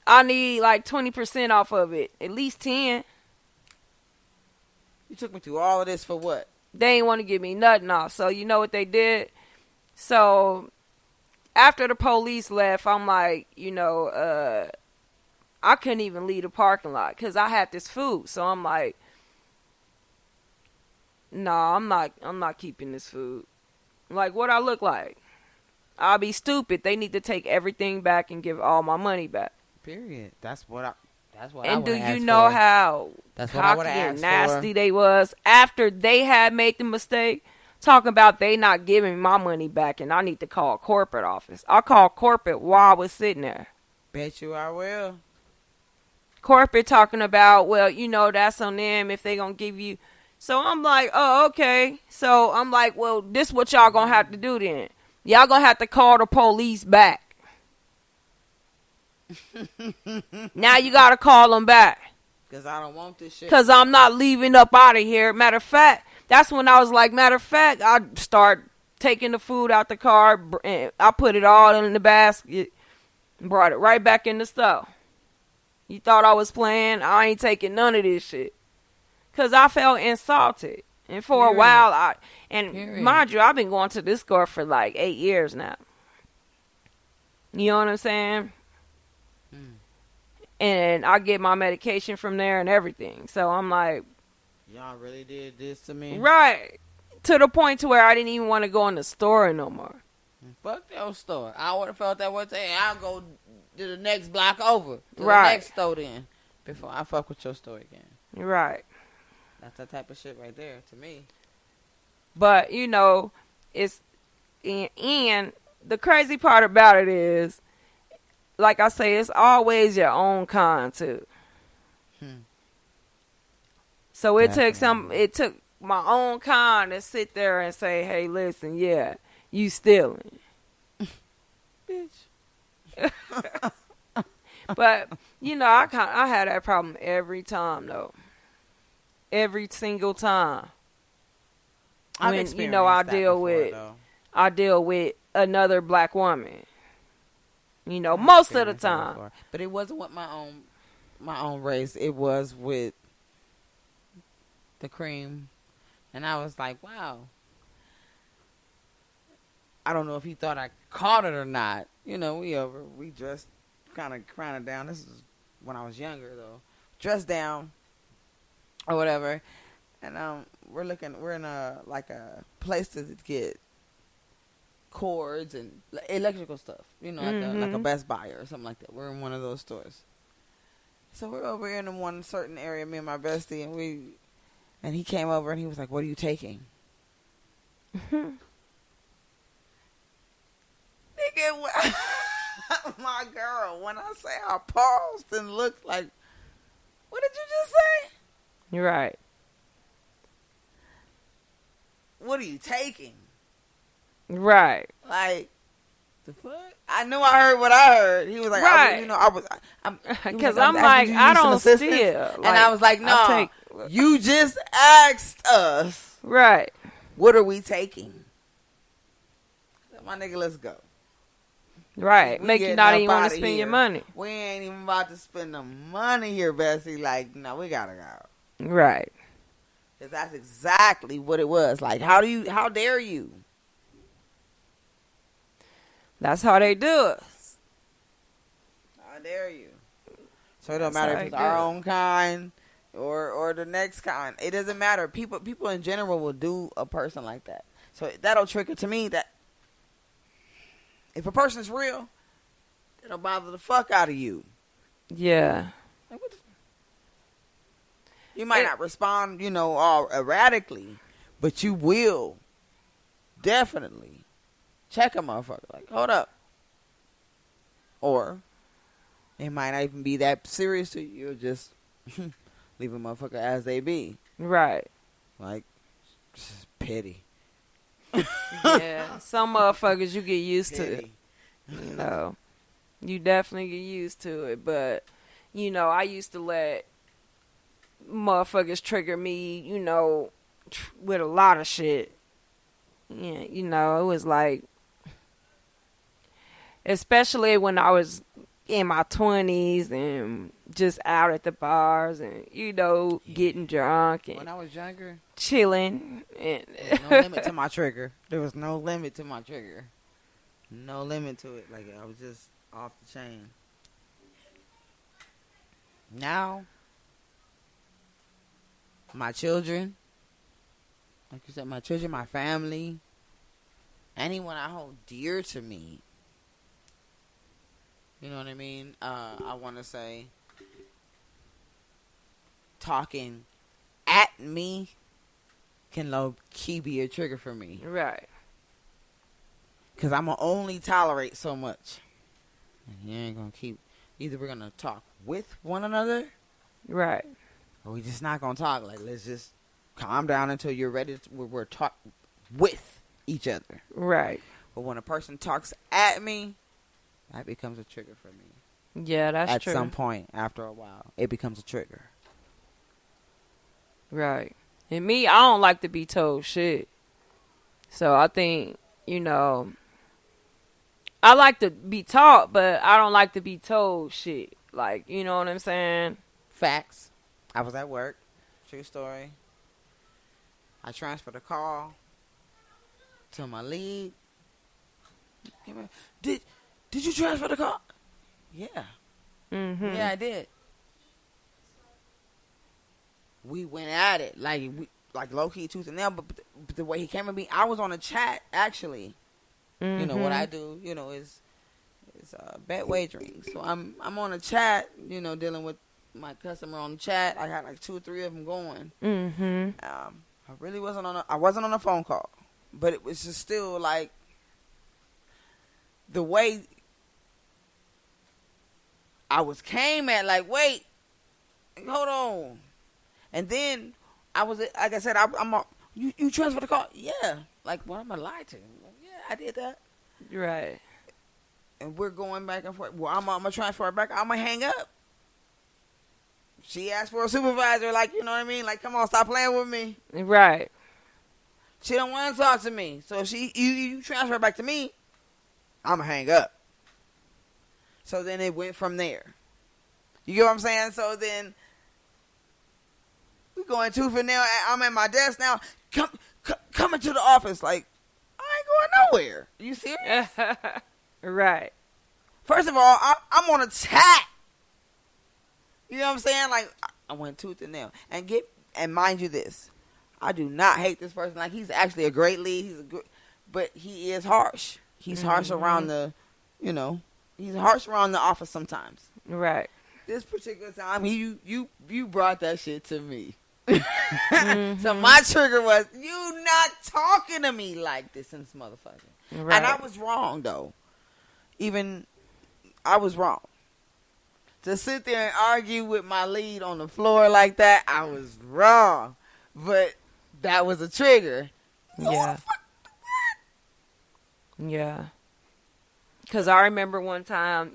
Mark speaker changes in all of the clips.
Speaker 1: I need like 20% off of it. At least 10.
Speaker 2: You took me through all of this for what?
Speaker 1: They ain't want to give me nothing off. So you know what they did? So after the police left, I'm like, I couldn't even leave the parking lot because I had this food. So I'm like, no, I'm not keeping this food. Like, what I look like? I'll be stupid. They need to take everything back and give all my money back.
Speaker 2: Period. That's what I
Speaker 1: And
Speaker 2: would
Speaker 1: do
Speaker 2: ask
Speaker 1: you know
Speaker 2: for.
Speaker 1: how
Speaker 2: That's what I would
Speaker 1: cocky and
Speaker 2: ask
Speaker 1: nasty
Speaker 2: for.
Speaker 1: they was after they had made the mistake? Talking about they not giving my money back and I need to call corporate office. I called corporate while I was sitting there.
Speaker 2: Bet you I will.
Speaker 1: Corporate talking about, well, that's on them if they gonna give you. So I'm like, oh, okay. So I'm like, well, this what y'all gonna have to do then. Y'all gonna have to call the police back. Now you gotta call them back.
Speaker 2: Because I don't want this shit.
Speaker 1: Because I'm not leaving up out of here. Matter of fact, that's when I was like, I start taking the food out the car. And I put it all in the basket. Brought it right back in the store. You thought I was playing? I ain't taking none of this shit. Because I felt insulted. And for a while, mind you, I've been going to this store for like 8 years now. You know what I'm saying? And I get my medication from there and everything. So I'm like,
Speaker 2: y'all really did this to me?
Speaker 1: Right. To the point to where I didn't even want to go in the store no more.
Speaker 2: Fuck that store. I would have felt that one day. I'll go to the next block over. To the
Speaker 1: Right.
Speaker 2: next store then. Before I fuck with your store again.
Speaker 1: Right.
Speaker 2: That's that type of shit right there to me.
Speaker 1: But, it's... And the crazy part about it is, like I say, it's always your own kind too. So it took my own kind to sit there and say, hey, listen, yeah, you stealing. Bitch. But, I had that problem every time though. Every single time.
Speaker 2: I've
Speaker 1: When,
Speaker 2: experienced
Speaker 1: I
Speaker 2: that
Speaker 1: deal
Speaker 2: before,
Speaker 1: with
Speaker 2: though.
Speaker 1: I deal with another black woman. Most of the time.
Speaker 2: But it wasn't with my own race. It was with the cream. And I was like, wow. I don't know if he thought I caught it or not. We dressed kind of down. This is when I was younger though. Dressed down or whatever. And we're in a place to get cords and electrical stuff, like a Best Buy or something like that. We're in one of those stores. So we're over in one certain area, me and my bestie, and he came over and he was like, "What are you taking?" Nigga, my girl, when I say I paused and looked like, what did you just say?
Speaker 1: You're right.
Speaker 2: What are you taking?
Speaker 1: Right.
Speaker 2: Like, the fuck? I knew I heard what I heard. He was like,
Speaker 1: right.
Speaker 2: Because
Speaker 1: I'm like, I don't steal.
Speaker 2: And I was like, no, you just asked us.
Speaker 1: Right.
Speaker 2: What are we taking? My nigga, let's go.
Speaker 1: Right. Make you not even want to spend your money.
Speaker 2: We ain't even about to spend the money here, Bessie. Like, no, we gotta go.
Speaker 1: Right.
Speaker 2: Because that's exactly what it was. Like, how dare you?
Speaker 1: That's how they do it.
Speaker 2: How dare you? So it don't matter if it's our own kind or the next kind. It doesn't matter. People in general will do a person like that. So that'll trigger to me that if a person's real, it'll bother the fuck out of you.
Speaker 1: Yeah.
Speaker 2: Like, you might not respond, all erratically, but you will definitely check a motherfucker. Like, hold up. Or it might not even be that serious to you. You'll just leave a motherfucker as they be.
Speaker 1: Right.
Speaker 2: Like, just pity.
Speaker 1: Yeah. Some motherfuckers you get used to it. You definitely get used to it. But, I used to let motherfuckers trigger me, with a lot of shit. Yeah, it was like, especially when I was in my 20s and just out at the bars and, getting drunk
Speaker 2: When
Speaker 1: and
Speaker 2: I was younger,
Speaker 1: chilling. And
Speaker 2: there was no limit to my trigger. There was no limit to my trigger. No limit to it. Like, I was just off the chain. Now, my children, like you said, my children, my family, anyone I hold dear to me, you know what I mean? I want to say, talking at me can low-key be a trigger for me.
Speaker 1: right.
Speaker 2: Because I'm going to only tolerate so much. And you ain't going to keep... Either we're going to talk with one another,
Speaker 1: Right.
Speaker 2: or we just not going to talk. Like, let's just calm down until you're ready. We're talk with each other.
Speaker 1: Right.
Speaker 2: But when a person talks at me, that becomes a trigger for me.
Speaker 1: Yeah, that's
Speaker 2: At
Speaker 1: true.
Speaker 2: some point, after a while, it becomes a trigger.
Speaker 1: Right. And me, I don't like to be told shit. So I think, I like to be taught, but I don't like to be told shit. Like, you know what I'm saying?
Speaker 2: Facts. I was at work. True story. I transferred a call to my lead. Did you transfer the call? Yeah.
Speaker 1: Mm-hmm.
Speaker 2: Yeah, I did. We went at it like low key tooth and nail. But the way he came at me, I was on a chat actually.
Speaker 1: Mm-hmm.
Speaker 2: You know what I do? is bet wagering. So I'm on a chat. Dealing with my customer on the chat. I had like 2 or 3 of them going.
Speaker 1: Mm-hmm.
Speaker 2: I really wasn't on a phone call, but it was just still like the way I came at. Like, wait, hold on, and then I was like I said, you transferred the call, yeah. Like, what am I lying to? Like, yeah, I did that.
Speaker 1: Right.
Speaker 2: And we're going back and forth. Well, I'm gonna transfer it back. I'm gonna hang up. She asked for a supervisor, like, you know what I mean? Like, come on, stop playing with me.
Speaker 1: Right.
Speaker 2: She don't want to talk to me. So if you transfer it back to me, I'm going to hang up. So then it went from there. You get what I'm saying? So then we going tooth and nail. I'm at my desk now. Come into the office. Like, I ain't going nowhere. You serious?
Speaker 1: Right.
Speaker 2: First of all, I'm on attack. You know what I'm saying? Like, I went tooth and nail. And mind you this, I do not hate this person. Like, he's actually a great lead. But he is harsh. He's harsh around he's harsh around the office sometimes.
Speaker 1: Right.
Speaker 2: This particular time, you brought that shit to me. So my trigger was, you not talking to me like this in this motherfucker.
Speaker 1: Right.
Speaker 2: And I was wrong, though. I was wrong. To sit there and argue with my lead on the floor like that, I was wrong. But that was a trigger.
Speaker 1: Yeah. Yeah. Because I remember one time,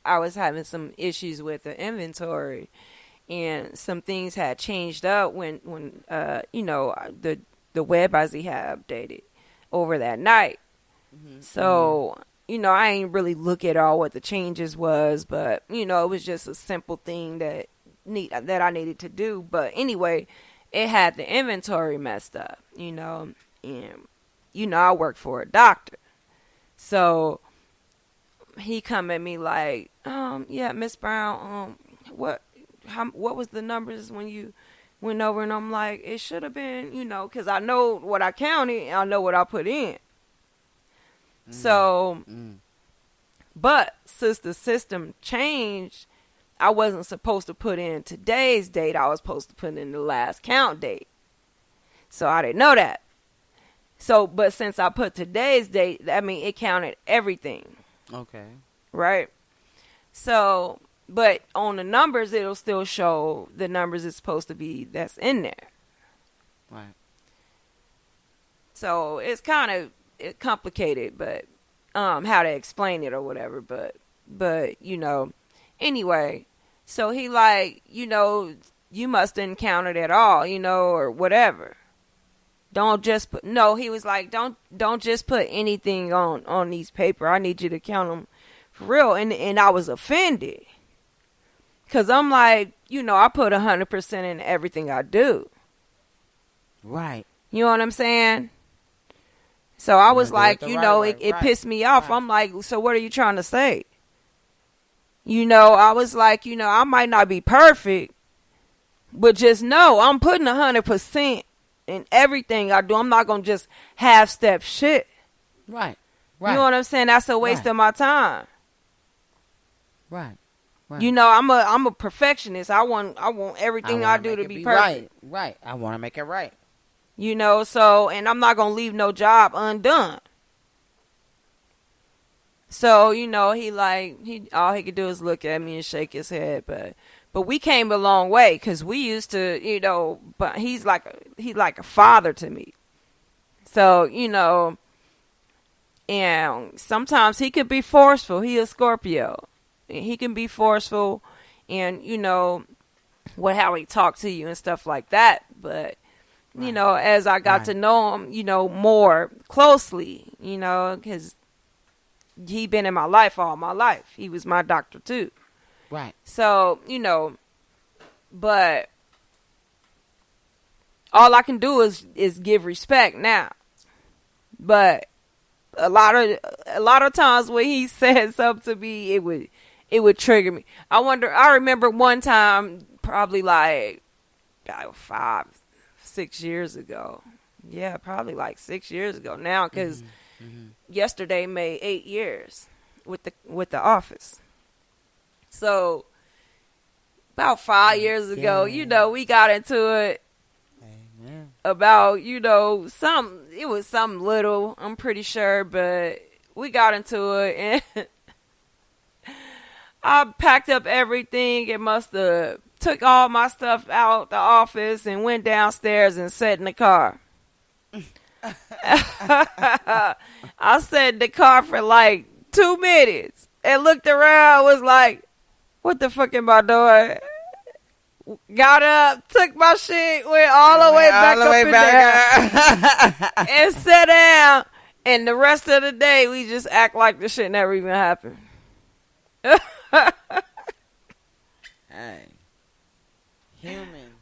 Speaker 1: I was having some issues with the inventory. And some things had changed up when the web I had updated over that night. Mm-hmm. So... I ain't really look at all what the changes was, but, it was just a simple thing that I needed to do. But anyway, it had the inventory messed up, and, I work for a doctor. So he come at me like, yeah, Miss Brown, what was the numbers when you went over? And I'm like, it should have been, because I know what I counted, and I know what I put in. So, but since the system changed, I wasn't supposed to put in today's date. I was supposed to put in the last count date. So I didn't know that. So, but since I put today's date, it counted everything.
Speaker 2: Okay.
Speaker 1: Right? So, but on the numbers, it'll still show the numbers it's supposed to be that's in there.
Speaker 2: Right.
Speaker 1: So it's kind of complicated, but how to explain it or whatever, but anyway, so he like, you must didn't count it at all, or whatever. Don't just put, no, he was like, don't just put anything on these paper. I need you to count them For real. And I was offended. Because I'm like, I put 100% in everything I do.
Speaker 2: Right.
Speaker 1: You know what I'm saying? So I was like, it
Speaker 2: right.
Speaker 1: pissed me off.
Speaker 2: Right.
Speaker 1: I'm like, so what are you trying to say? I was like, I might not be perfect, but just know I'm putting 100% in everything I do. I'm not going to just half-step shit.
Speaker 2: Right.
Speaker 1: You know what I'm saying? That's a waste of my time.
Speaker 2: Right.
Speaker 1: I'm a perfectionist. I want everything I do to be perfect.
Speaker 2: Right. I want to make it right.
Speaker 1: So, and I'm not going to leave no job undone. So, all he could do is look at me and shake his head. But we came a long way because we used to, but he's like a father to me. So, and sometimes he could be forceful. He a Scorpio. He can be forceful and, how he talk to you and stuff like that. But, as I got to know him, more closely, because he been in my life all my life. He was my doctor too.
Speaker 2: Right.
Speaker 1: So, but all I can do is give respect now. But a lot of times when he said something to me, it would trigger me. I remember one time, probably like 5-6 years ago. Yeah, probably like 6 years ago now, because yesterday made 8 years with the office. So about 5 years ago, we got into it.
Speaker 2: Amen.
Speaker 1: About, it was something little, I'm pretty sure, but we got into it and I packed up everything and must have took all my stuff out the office and went downstairs and sat in the car. I sat in the car for like 2 minutes and looked around, was like, what the fuck am I doing? Got up, took my shit, went all the way back up in there and sat down. And the rest of the day, we just act like the shit never even happened.
Speaker 2: Hey, human.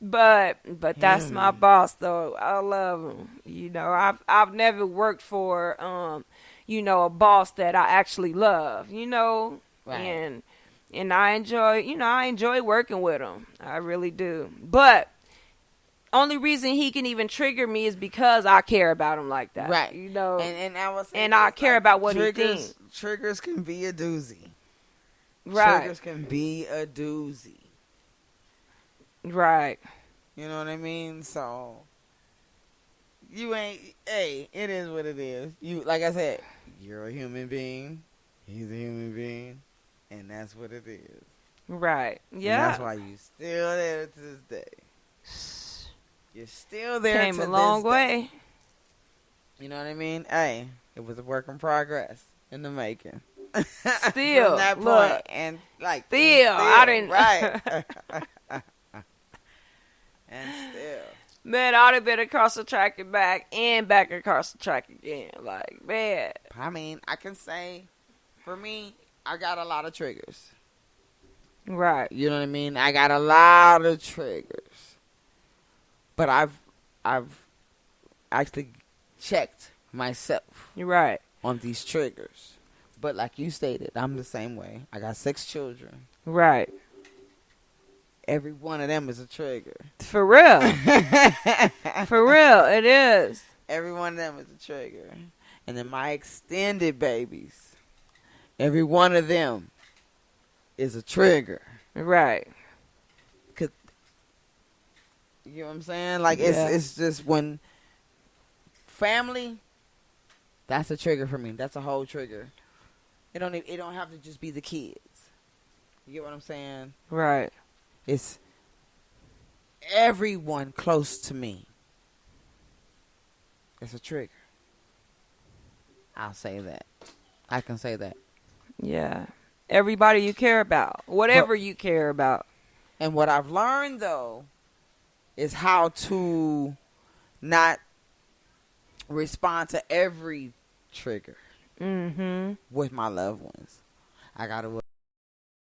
Speaker 1: But that's my boss though. I love him. I've never worked for a boss that I actually love.
Speaker 2: Right.
Speaker 1: And I enjoy working with him. I really do. But only reason he can even trigger me is because I care about him like that.
Speaker 2: Right.
Speaker 1: And I care about what he thinks.
Speaker 2: Triggers can be a doozy.
Speaker 1: Right.
Speaker 2: Triggers can be a doozy.
Speaker 1: Right.
Speaker 2: You know what I mean? So it is what it is. Like I said, you're a human being. He's a human being. And that's what it is.
Speaker 1: Right. Yeah.
Speaker 2: And that's why you're still there to this day. You're still there.
Speaker 1: Came a long way.
Speaker 2: You know what I mean? Hey, it was a work in progress in the making.
Speaker 1: Still,
Speaker 2: from that point,
Speaker 1: look,
Speaker 2: and like
Speaker 1: still, I didn't.
Speaker 2: Right. And still,
Speaker 1: man, I'd have been across the track and back across the track again. Like, man.
Speaker 2: I mean, I can say, for me, I got a lot of triggers.
Speaker 1: Right.
Speaker 2: You know what I mean? I got a lot of triggers. But I've actually checked myself.
Speaker 1: You're right.
Speaker 2: On these triggers. But like you stated, I'm the same way. I got 6 children.
Speaker 1: Right.
Speaker 2: Every one of them is a trigger.
Speaker 1: For real. For real, it is.
Speaker 2: Every one of them is a trigger. And then my extended babies, every one of them is a trigger.
Speaker 1: Right.
Speaker 2: You know what I'm saying? Like, it's just when family, that's a trigger for me. That's a whole trigger. It don't have to just be the kids. You get what I'm saying?
Speaker 1: Right.
Speaker 2: It's everyone close to me. It's a trigger. I'll say that. I can say that.
Speaker 1: Yeah. Everybody you care about. Whatever you care about.
Speaker 2: And what I've learned, though, is how to not respond to every trigger.
Speaker 1: Mm-hmm.
Speaker 2: with my loved ones. I got to